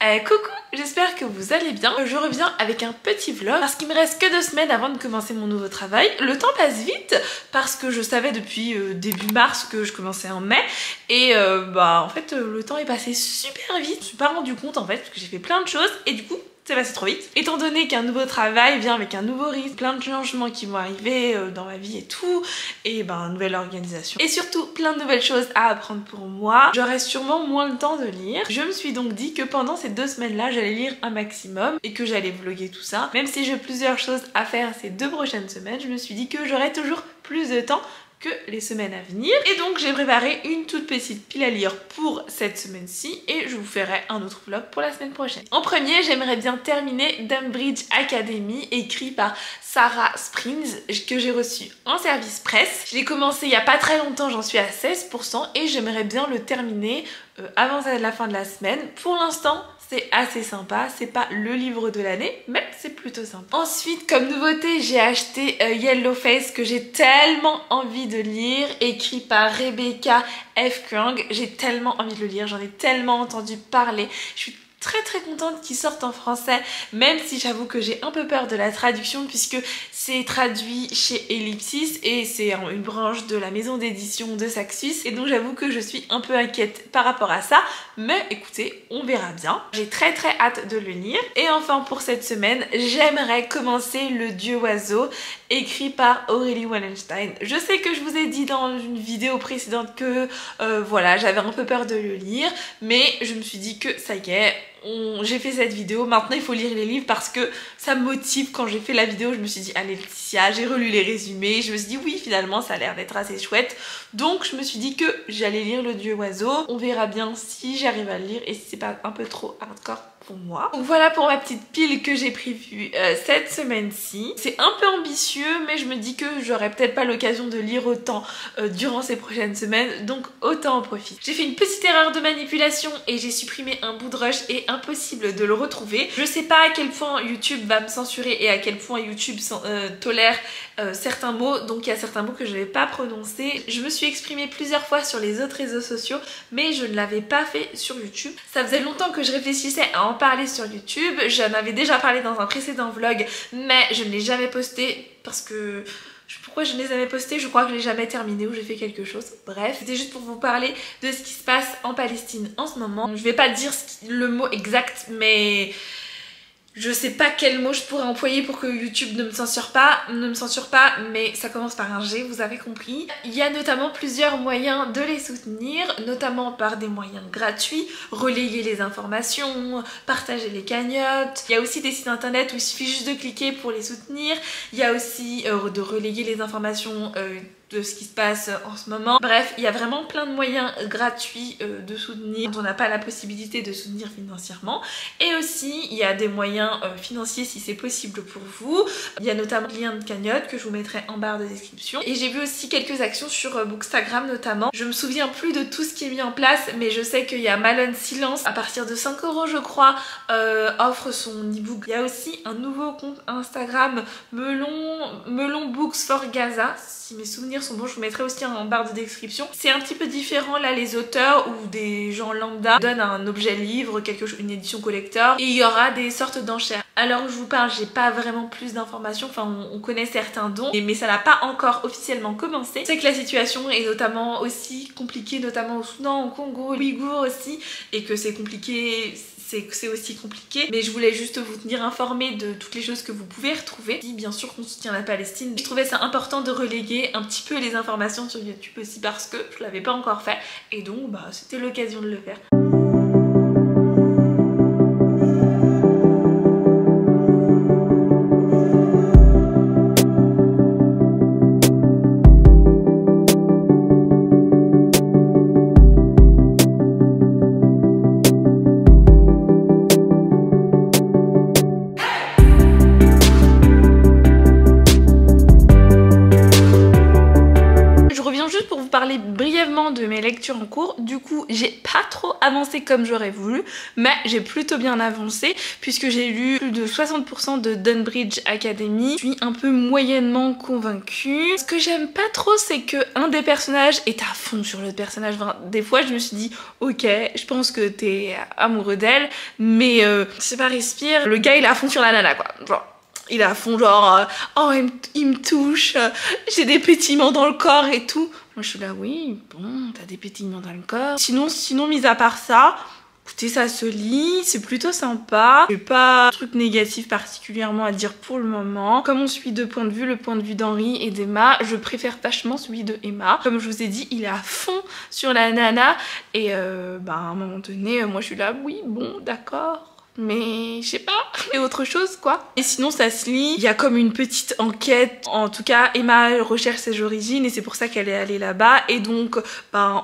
Coucou, j'espère que vous allez bien. Je reviens avec un petit vlog parce qu'il me reste que 2 semaines avant de commencer mon nouveau travail. Le temps passe vite parce que je savais depuis début mars que je commençais en mai et en fait le temps est passé super vite. Je me suis pas rendu compte en fait parce que j'ai fait plein de choses et du coup c'est passé trop vite. Étant donné qu'un nouveau travail vient avec un nouveau rythme, plein de changements qui vont arriver dans ma vie et tout, et une nouvelle organisation. Et surtout plein de nouvelles choses à apprendre pour moi. J'aurai sûrement moins le temps de lire. Je me suis donc dit que pendant ces 2 semaines-là, j'allais lire un maximum et que j'allais vlogger tout ça. Même si j'ai plusieurs choses à faire ces 2 prochaines semaines, je me suis dit que j'aurais toujours plus de temps que les semaines à venir. Et donc j'ai préparé une toute petite pile à lire pour cette semaine-ci et je vous ferai un autre vlog pour la semaine prochaine. En premier, j'aimerais bien terminer Dumbridge Academy, écrit par Sarah Springs, que j'ai reçu en service presse. Je l'ai commencé il y a pas très longtemps, j'en suis à 16% et j'aimerais bien le terminer avant la fin de la semaine. Pour l'instant, c'est assez sympa, c'est pas le livre de l'année, mais c'est plutôt sympa. Ensuite, comme nouveauté, j'ai acheté Yellowface que j'ai tellement envie de lire, écrit par Rebecca F. Kuang. J'ai tellement envie de le lire, j'en ai tellement entendu parler. Je suis très contente qu'il sorte en français, même si j'avoue que j'ai un peu peur de la traduction puisque c'est traduit chez Ellipsis et c'est une branche de la maison d'édition de Saxus et donc j'avoue que je suis un peu inquiète par rapport à ça, mais écoutez, on verra bien. J'ai très hâte de le lire. Et enfin pour cette semaine, j'aimerais commencer Le Dieu Oiseau, écrit par Aurélie Wallenstein. Je sais que je vous ai dit dans une vidéo précédente que voilà, j'avais un peu peur de le lire, mais je me suis dit que ça y est, j'ai fait cette vidéo, maintenant il faut lire les livres parce que ça me motive. Quand j'ai fait la vidéo, je me suis dit allez Laetitia, j'ai relu les résumés, je me suis dit oui finalement ça a l'air d'être assez chouette, donc je me suis dit que j'allais lire Le Dieu Oiseau. On verra bien si j'arrive à le lire et si c'est pas un peu trop hardcore pour moi. Donc voilà pour ma petite pile que j'ai prévue cette semaine-ci. C'est un peu ambitieux mais je me dis que j'aurai peut-être pas l'occasion de lire autant durant ces prochaines semaines, donc autant en profiter. J'ai fait une petite erreur de manipulation et j'ai supprimé un bout de rush et impossible de le retrouver. Je sais pas à quel point YouTube va me censurer et à quel point YouTube tolère certains mots, donc il y a certains mots que je n'avais pas prononcés. Je me suis exprimée plusieurs fois sur les autres réseaux sociaux mais je ne l'avais pas fait sur YouTube. Ça faisait longtemps que je réfléchissais à en parler sur YouTube, j'en avais déjà parlé dans un précédent vlog mais je ne l'ai jamais posté parce que... Pourquoi je ne les avais postés? Je crois que je l'ai jamais terminé ou j'ai fait quelque chose. Bref, c'était juste pour vous parler de ce qui se passe en Palestine en ce moment. Je vais pas dire le mot exact mais... je sais pas quel mot je pourrais employer pour que YouTube ne me censure pas, mais ça commence par un G, vous avez compris. Il y a notamment plusieurs moyens de les soutenir, notamment par des moyens gratuits, relayer les informations, partager les cagnottes. Il y a aussi des sites internet où il suffit juste de cliquer pour les soutenir. Il y a aussi de relayer les informations de ce qui se passe en ce moment. Bref, il y a vraiment plein de moyens gratuits de soutenir quand on n'a pas la possibilité de soutenir financièrement. Et aussi, il y a des moyens financiers si c'est possible pour vous. Il y a notamment le lien de cagnotte que je vous mettrai en barre de description. Et j'ai vu aussi quelques actions sur Bookstagram notamment. Je me souviens plus de tout ce qui est mis en place, mais je sais qu'il y a Malone Silence, à partir de 5 € je crois, offre son e-book. Il y a aussi un nouveau compte Instagram, Melon Books for Gaza. Si mes souvenirs sont bons, je vous mettrai aussi en barre de description. C'est un petit peu différent là, les auteurs ou des gens lambda donnent un objet livre, quelque chose, une édition collector, et il y aura des sortes d'enchères. Alors je vous parle, j'ai pas vraiment plus d'informations, enfin on connaît certains dons, mais ça n'a pas encore officiellement commencé. C'est que la situation est notamment aussi compliquée, notamment au Soudan, au Congo, au Ouïghour aussi, et que c'est compliqué. C'est aussi compliqué, mais je voulais juste vous tenir informé de toutes les choses que vous pouvez retrouver. Si bien sûr qu'on soutient la Palestine, je trouvais ça important de relayer un petit peu les informations sur YouTube aussi parce que je l'avais pas encore fait et donc c'était l'occasion de le faire. brièvement de mes mes lectures en cours. Du coup, j'ai pas trop avancé comme j'aurais voulu, mais j'ai plutôt bien avancé puisque j'ai lu plus de 60% de Dunbridge Academy. Je suis un peu moyennement convaincue. Ce que j'aime pas trop, c'est que un des personnages est à fond sur l'autre personnage. Enfin, des fois, je me suis dit, ok, je pense que t'es amoureux d'elle, mais je sais pas, respire. Le gars, il est à fond sur la nana, quoi. Genre, il est à fond, genre, oh, il me touche, j'ai des pétillements dans le corps et tout. Moi, je suis là, oui, bon, t'as des pétillements dans le corps. Sinon, mis à part ça, écoutez, ça se lit, c'est plutôt sympa. J'ai pas de truc négatif particulièrement à dire pour le moment. Comme on suit deux points de vue, le point de vue d'Henri et d'Emma, je préfère vachement celui de Emma. Comme je vous ai dit, il est à fond sur la nana. Et bah, à un moment donné, moi je suis là, oui, bon, d'accord. Mais je sais pas, et autre chose quoi. Et sinon ça se lit, il y a comme une petite enquête. En tout cas, Emma recherche ses origines et c'est pour ça qu'elle est allée là-bas. Et donc ben,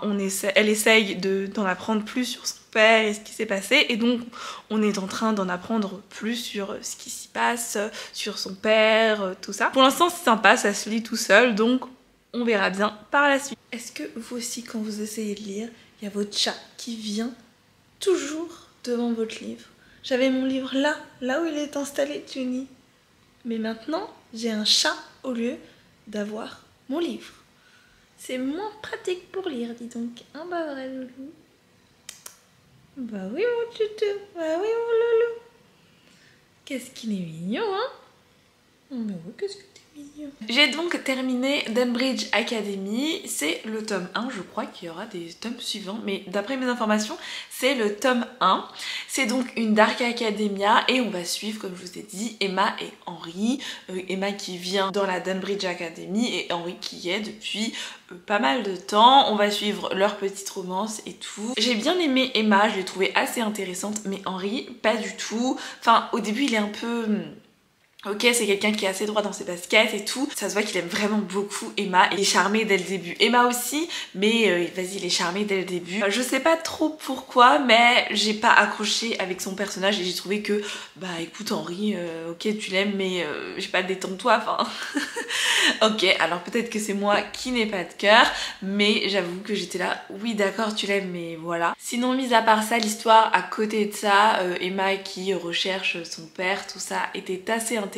elle essaye d'en apprendre plus sur son père et ce qui s'est passé. Et donc on est en train d'en apprendre plus sur ce qui s'y passe, sur son père, tout ça. Pour l'instant c'est sympa, ça se lit tout seul, donc on verra bien par la suite. Est-ce que vous aussi quand vous essayez de lire, il y a votre chat qui vient toujours devant votre livre? J'avais mon livre là où il est installé, Juni. Mais maintenant, j'ai un chat au lieu d'avoir mon livre. C'est moins pratique pour lire, dis donc. Hein, bah vrai, loulou. Bah oui, mon toutou. Bah oui, mon loulou. Qu'est-ce qu'il est mignon, hein? Mais oui, qu'est-ce que t'es mignon. J'ai donc terminé Dunbridge Academy. C'est le tome 1, je crois qu'il y aura des tomes suivants. Mais d'après mes informations, c'est le tome 1. C'est donc une Dark Academia et on va suivre, comme je vous ai dit, Emma et Henri. Emma qui vient dans la Dunbridge Academy et Henri qui y est depuis pas mal de temps. On va suivre leur petite romance et tout. J'ai bien aimé Emma, je l'ai trouvée assez intéressante, mais Henri, pas du tout. Enfin, au début, il est un peu... Ok, c'est quelqu'un qui est assez droit dans ses baskets et tout. Ça se voit qu'il aime vraiment beaucoup Emma. Il est charmé dès le début. Emma aussi, mais vas-y, il est charmé dès le début. Je sais pas trop pourquoi, mais j'ai pas accroché avec son personnage et j'ai trouvé que, bah écoute Henri, ok tu l'aimes, mais j'ai pas détends-toi, enfin... Ok, alors peut-être que c'est moi qui n'ai pas de cœur, mais j'avoue que j'étais là, oui d'accord tu l'aimes, mais voilà. Sinon, mis à part ça, l'histoire à côté de ça, Emma qui recherche son père, tout ça était assez intéressante.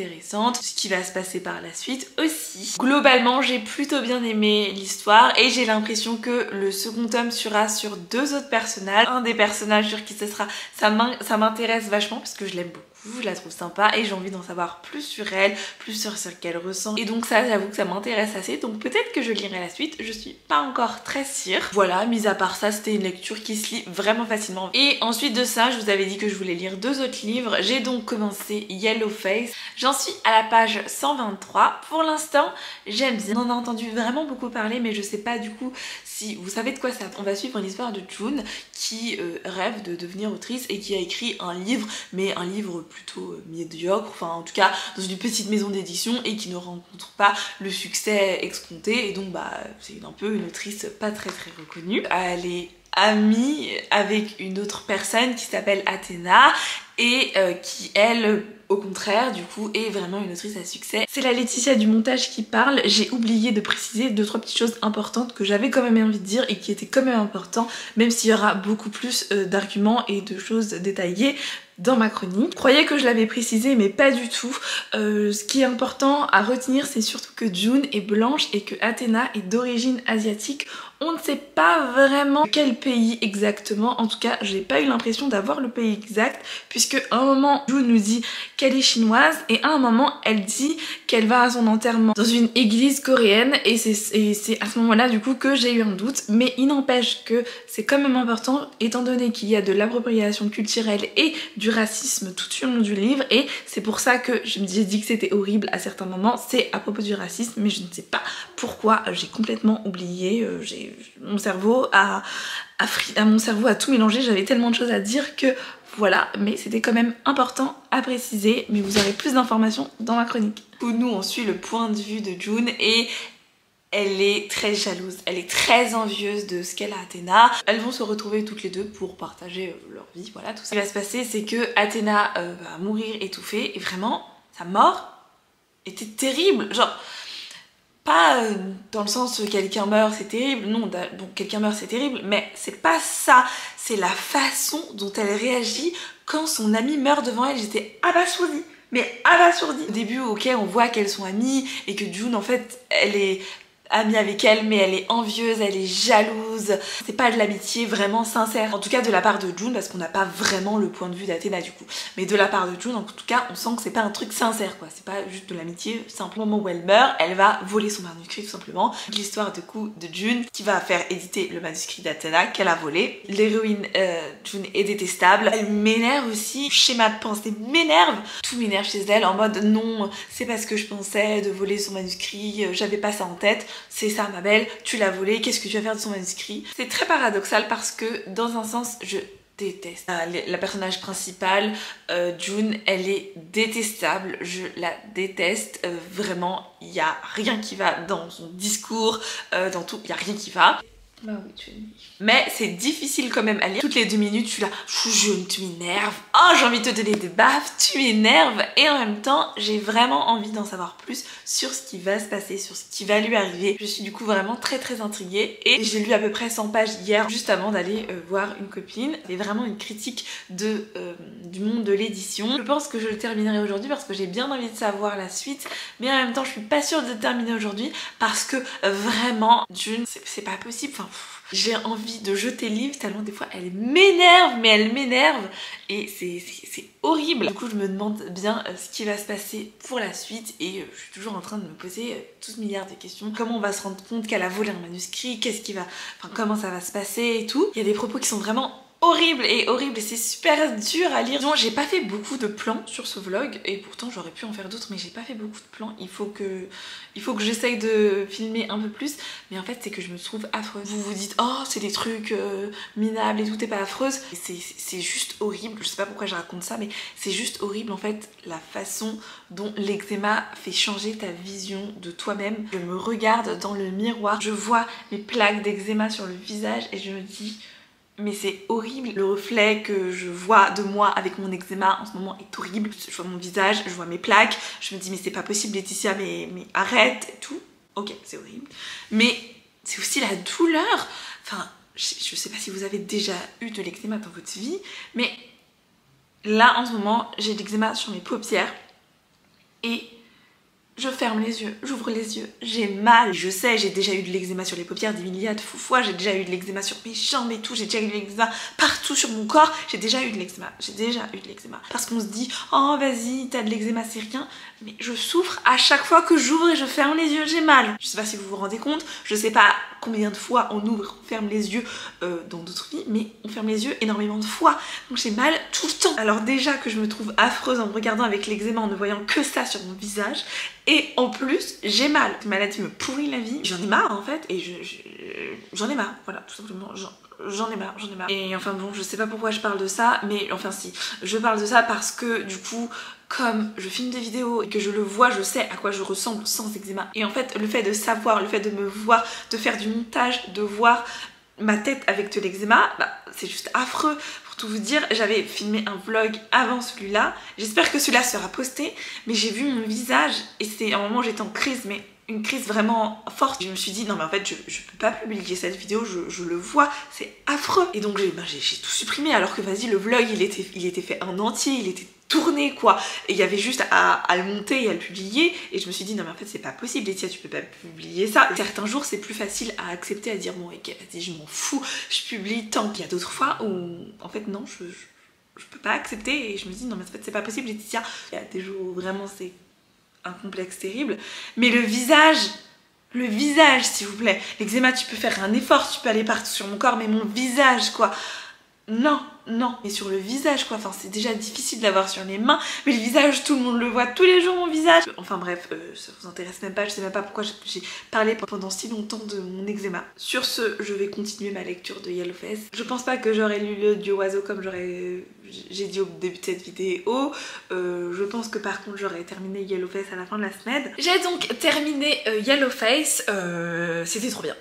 Ce qui va se passer par la suite aussi. Globalement, j'ai plutôt bien aimé l'histoire et j'ai l'impression que le second tome sera sur deux autres personnages. Un des personnages sur qui ce sera, ça m'intéresse vachement parce que je l'aime beaucoup. Je la trouve sympa et j'ai envie d'en savoir plus sur elle, plus sur ce qu'elle ressent. Et donc ça, j'avoue que ça m'intéresse assez. Donc peut-être que je lirai la suite, je suis pas encore très sûre. Voilà, mis à part ça, c'était une lecture qui se lit vraiment facilement. Et ensuite de ça, je vous avais dit que je voulais lire deux autres livres. J'ai donc commencé Yellowface. J'en suis à la page 123. Pour l'instant, j'aime bien. On en a entendu vraiment beaucoup parler, mais je sais pas du coup si vous savez de quoi ça. On va suivre une histoire de June qui rêve de devenir autrice et qui a écrit un livre, mais un livre plutôt médiocre, enfin en tout cas dans une petite maison d'édition et qui ne rencontre pas le succès escompté et donc bah c'est un peu une autrice pas très reconnue. Elle est amie avec une autre personne qui s'appelle Athéna et qui elle au contraire du coup est vraiment une autrice à succès. C'est la Laetitia du montage qui parle. J'ai oublié de préciser deux trois petites choses importantes que j'avais quand même envie de dire et qui étaient quand même importantes, même s'il y aura beaucoup plus d'arguments et de choses détaillées dans ma chronique. Je croyais que je l'avais précisé mais pas du tout. Ce qui est important à retenir, c'est surtout que June est blanche et que Athéna est d'origine asiatique. On ne sait pas vraiment quel pays exactement, en tout cas j'ai pas eu l'impression d'avoir le pays exact puisque à un moment June nous dit qu'elle est chinoise et à un moment elle dit qu'elle va à son enterrement dans une église coréenne et c'est à ce moment là du coup que j'ai eu un doute, mais il n'empêche que c'est quand même important étant donné qu'il y a de l'appropriation culturelle et du racisme tout au long du livre et c'est pour ça que je me j'ai dit que c'était horrible à certains moments, c'est à propos du racisme mais je ne sais pas pourquoi, j'ai complètement oublié, mon cerveau a tout mélangé, j'avais tellement de choses à dire que voilà, mais c'était quand même important à préciser, mais vous aurez plus d'informations dans ma chronique. Nous on suit le point de vue de June et elle est très jalouse, elle est très envieuse de ce qu'elle a Athéna. Elles vont se retrouver toutes les deux pour partager leur vie, voilà tout ça. Ce qui va se passer c'est que Athéna va mourir étouffée et vraiment sa mort était terrible, genre Pas dans le sens quelqu'un meurt c'est terrible, non, bon quelqu'un meurt c'est terrible, mais c'est pas ça, c'est la façon dont elle réagit quand son ami meurt devant elle. J'étais abasourdie, mais abasourdie. Au début, ok, on voit qu'elles sont amies et que June en fait elle est amie avec elle, mais elle est envieuse, elle est jalouse. C'est pas de l'amitié vraiment sincère. En tout cas de la part de June, parce qu'on n'a pas vraiment le point de vue d'Athéna du coup. Mais de la part de June, en tout cas, on sent que c'est pas un truc sincère quoi. C'est pas juste de l'amitié. Simplement, au moment où elle meurt, elle va voler son manuscrit tout simplement. L'histoire du coup de June qui va faire éditer le manuscrit d'Athéna qu'elle a volé. L'héroïne June est détestable. Elle m'énerve aussi. Le schéma de pensée m'énerve. Tout m'énerve chez elle en mode non, c'est parce que je pensais de voler son manuscrit, j'avais pas ça en tête. C'est ça ma belle, tu l'as volé, qu'est-ce que tu vas faire de son manuscrit? C'est très paradoxal parce que dans un sens je déteste la personnage principale, June, elle est détestable, je la déteste, vraiment il n'y a rien qui va dans son discours, dans tout, il n'y a rien qui va. Bah oui, tu es une... Mais c'est difficile quand même à lire. Toutes les 2 minutes, je suis là, June, tu m'énerves. Oh, j'ai envie de te donner des baffes, tu m'énerves. Et en même temps, j'ai vraiment envie d'en savoir plus sur ce qui va se passer, sur ce qui va lui arriver. Je suis du coup vraiment très intriguée. Et j'ai lu à peu près 100 pages hier, juste avant d'aller voir une copine. C'est vraiment une critique de, du monde de l'édition. Je pense que je le terminerai aujourd'hui parce que j'ai bien envie de savoir la suite. Mais en même temps, je suis pas sûre de terminer aujourd'hui parce que vraiment, June, c'est pas possible. Enfin, j'ai envie de jeter le livre tellement des fois elle m'énerve, mais elle m'énerve et c'est horrible. Du coup je me demande bien ce qui va se passer pour la suite et je suis toujours en train de me poser 12 milliards de questions. Comment on va se rendre compte qu'elle a volé un manuscrit, qu'est-ce qui va, enfin comment ça va se passer et tout. Il y a des propos qui sont vraiment horrible et c'est super dur à lire. J'ai pas fait beaucoup de plans sur ce vlog et pourtant j'aurais pu en faire d'autres mais j'ai pas fait beaucoup de plans. Il faut que j'essaye de filmer un peu plus mais en fait c'est que je me trouve affreuse. Vous vous dites oh c'est des trucs minables et tout, t'es pas affreuse. C'est juste horrible, je sais pas pourquoi je raconte ça mais c'est juste horrible en fait la façon dont l'eczéma fait changer ta vision de toi-même. Je me regarde dans le miroir, je vois mes plaques d'eczéma sur le visage et je me dis mais c'est horrible, le reflet que je vois de moi avec mon eczéma en ce moment est horrible. Je vois mon visage, je vois mes plaques, je me dis mais c'est pas possible Laetitia, mais arrête et tout. Ok, c'est horrible. Mais c'est aussi la douleur. Enfin, je sais pas si vous avez déjà eu de l'eczéma dans votre vie, mais là en ce moment j'ai de l'eczéma sur mes paupières et je ferme les yeux, j'ouvre les yeux, j'ai mal. Je sais, j'ai déjà eu de l'eczéma sur les paupières des milliards de fois, j'ai déjà eu de l'eczéma sur mes jambes et tout, j'ai déjà eu de l'eczéma partout sur mon corps, j'ai déjà eu de l'eczéma, Parce qu'on se dit, oh vas-y, t'as de l'eczéma, c'est rien, mais je souffre à chaque fois que j'ouvre et je ferme les yeux, j'ai mal. Je sais pas si vous vous rendez compte, je sais pas combien de fois on ouvre, on ferme les yeux dans d'autres vies, mais on ferme les yeux énormément de fois, donc j'ai mal tout le temps. Alors déjà que je me trouve affreuse en me regardant avec l'eczéma, en ne voyant que ça sur mon visage, et en plus j'ai mal. Cette maladie me pourrit la vie, j'en ai marre en fait, et j'en ai marre, voilà, tout simplement, j'en ai marre. Et enfin bon, je sais pas pourquoi je parle de ça, mais enfin si, je parle de ça parce que du coup, comme je filme des vidéos et que je le vois, je sais à quoi je ressemble sans eczéma. Et en fait, le fait de savoir, le fait de me voir, de faire du montage, de voir ma tête avec de l'eczéma, bah, c'est juste affreux. Pour tout vous dire, j'avais filmé un vlog avant celui-là. J'espère que celui-là sera posté, mais j'ai vu mon visage et c'est à un moment où j'étais en crise, mais une crise vraiment forte. Je me suis dit non mais en fait je peux pas publier cette vidéo, je le vois, c'est affreux. Et donc j'ai tout supprimé alors que vas-y le vlog il était fait en entier, il était tourné quoi. Et il y avait juste à le monter et à le publier. Et je me suis dit non mais en fait c'est pas possible Laetitia, tu peux pas publier ça. Certains jours c'est plus facile à accepter, à dire bon ok vas-y je m'en fous, je publie tant qu'il y a d'autres fois où en fait non je peux pas accepter et je me dis non mais en fait c'est pas possible Laetitia. Il y a des jours où vraiment c'est un complexe terrible, mais le visage s'il vous plaît, l'eczéma tu peux faire un effort, tu peux aller partout sur mon corps, mais mon visage quoi, non, mais sur le visage quoi, enfin c'est déjà difficile d'avoir sur les mains, mais le visage tout le monde le voit tous les jours mon visage, enfin bref, ça vous intéresse même pas, je sais même pas pourquoi j'ai parlé pendant si longtemps de mon eczéma. Sur ce, je vais continuer ma lecture de Yellowface. Je pense pas que j'aurais lu le Dieu oiseau comme j'ai dit au début de cette vidéo. Je pense que par contre j'aurais terminé Yellowface à la fin de la semaine. J'ai donc terminé Yellowface, c'était trop bien.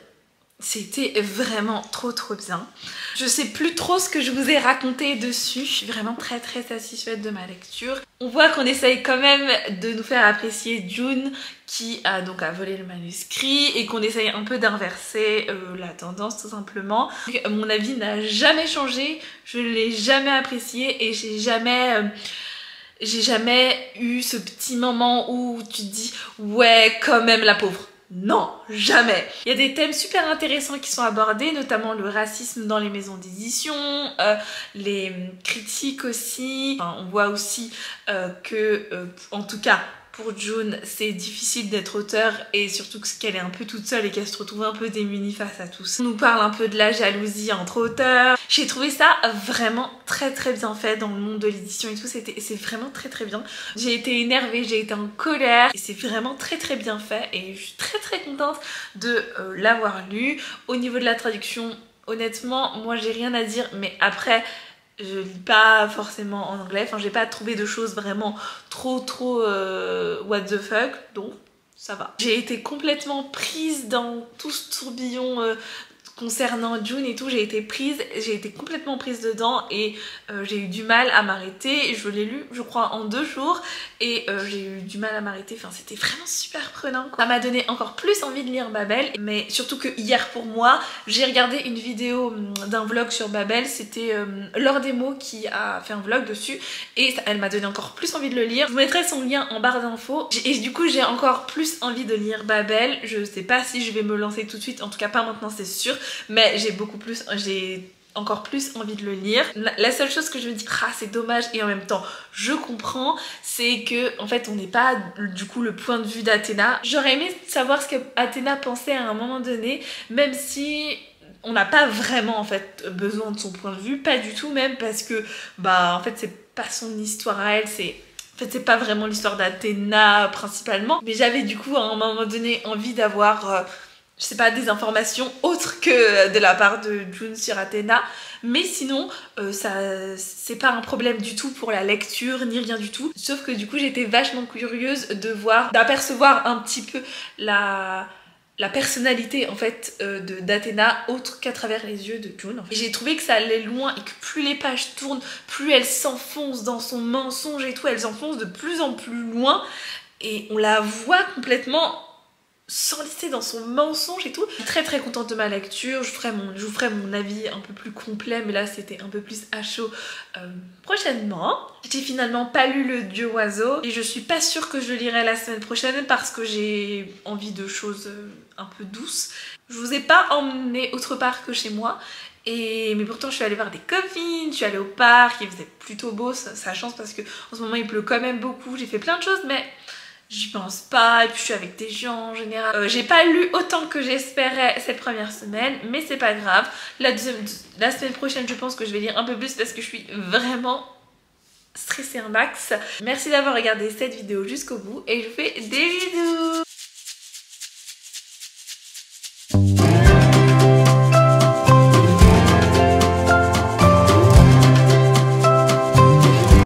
C'était vraiment trop bien. Je sais plus trop ce que je vous ai raconté dessus. Je suis vraiment très satisfaite de ma lecture. On voit qu'on essaye quand même de nous faire apprécier June qui a donc volé le manuscrit et qu'on essaye un peu d'inverser la tendance tout simplement. Mon avis n'a jamais changé, je ne l'ai jamais apprécié et j'ai jamais eu ce petit moment où tu te dis ouais quand même la pauvre. Non, jamais. Il y a des thèmes super intéressants qui sont abordés, notamment le racisme dans les maisons d'édition, les critiques aussi. Enfin, on voit aussi en tout cas pour June, c'est difficile d'être auteur et surtout qu'elle est un peu toute seule et qu'elle se retrouve un peu démunie face à tout ça. On nous parle un peu de la jalousie entre auteurs. J'ai trouvé ça vraiment très bien fait dans le monde de l'édition et tout. C'est vraiment très bien. J'ai été énervée, j'ai été en colère et c'est vraiment très bien fait et je suis très contente de l'avoir lu. Au niveau de la traduction, honnêtement, moi j'ai rien à dire, mais après je lis pas forcément en anglais, enfin j'ai pas trouvé de choses vraiment trop what the fuck, donc ça va. J'ai été complètement prise dans tout ce tourbillon concernant June et tout, j'ai été complètement prise dedans et j'ai eu du mal à m'arrêter. Je l'ai lu je crois en 2 jours et j'ai eu du mal à m'arrêter, enfin c'était vraiment super prenant quoi. Ça m'a donné encore plus envie de lire Babel, mais surtout que hier pour moi j'ai regardé une vidéo d'un vlog sur Babel, c'était Laure Desmots qui a fait un vlog dessus et elle m'a donné encore plus envie de le lire. Je vous mettrai son lien en barre d'infos et du coup j'ai encore plus envie de lire Babel. Je sais pas si je vais me lancer tout de suite, en tout cas pas maintenant c'est sûr, mais j'ai encore plus envie de le lire. La seule chose que je me dis, ah c'est dommage et en même temps je comprends, c'est que en fait on n'est pas du coup le point de vue d'Athéna. J'aurais aimé savoir ce que Athéna pensait à un moment donné, même si on n'a pas vraiment en fait besoin de son point de vue, pas du tout même, parce que bah en fait c'est pas son histoire à elle, en fait c'est pas vraiment l'histoire d'Athéna principalement, mais j'avais du coup à un moment donné envie d'avoir je sais pas, des informations autres que de la part de June sur Athéna, mais sinon c'est pas un problème du tout pour la lecture ni rien du tout, sauf que du coup j'étais vachement curieuse d'apercevoir un petit peu la personnalité en fait d'Athéna autre qu'à travers les yeux de June. Et j'ai trouvé que ça allait loin et que plus les pages tournent, plus elle s'enfonce dans son mensonge et tout, elle s'enfonce de plus en plus loin et on la voit complètement s'enliser dans son mensonge et tout. Je suis très contente de ma lecture, je vous ferai mon avis un peu plus complet, mais là c'était un peu plus à chaud prochainement. J'ai finalement pas lu Le Dieu Oiseau et je suis pas sûre que je le lirai la semaine prochaine parce que j'ai envie de choses un peu douces. Je vous ai pas emmené autre part que chez moi. Mais pourtant je suis allée voir des copines, je suis allée au parc, il faisait plutôt beau, ça chance parce que en ce moment il pleut quand même beaucoup, j'ai fait plein de choses mais j'y pense pas, et puis je suis avec des gens en général. J'ai pas lu autant que j'espérais cette première semaine, mais c'est pas grave. La semaine prochaine, je pense que je vais lire un peu plus parce que je suis vraiment stressée un max. Merci d'avoir regardé cette vidéo jusqu'au bout et je vous fais des bisous.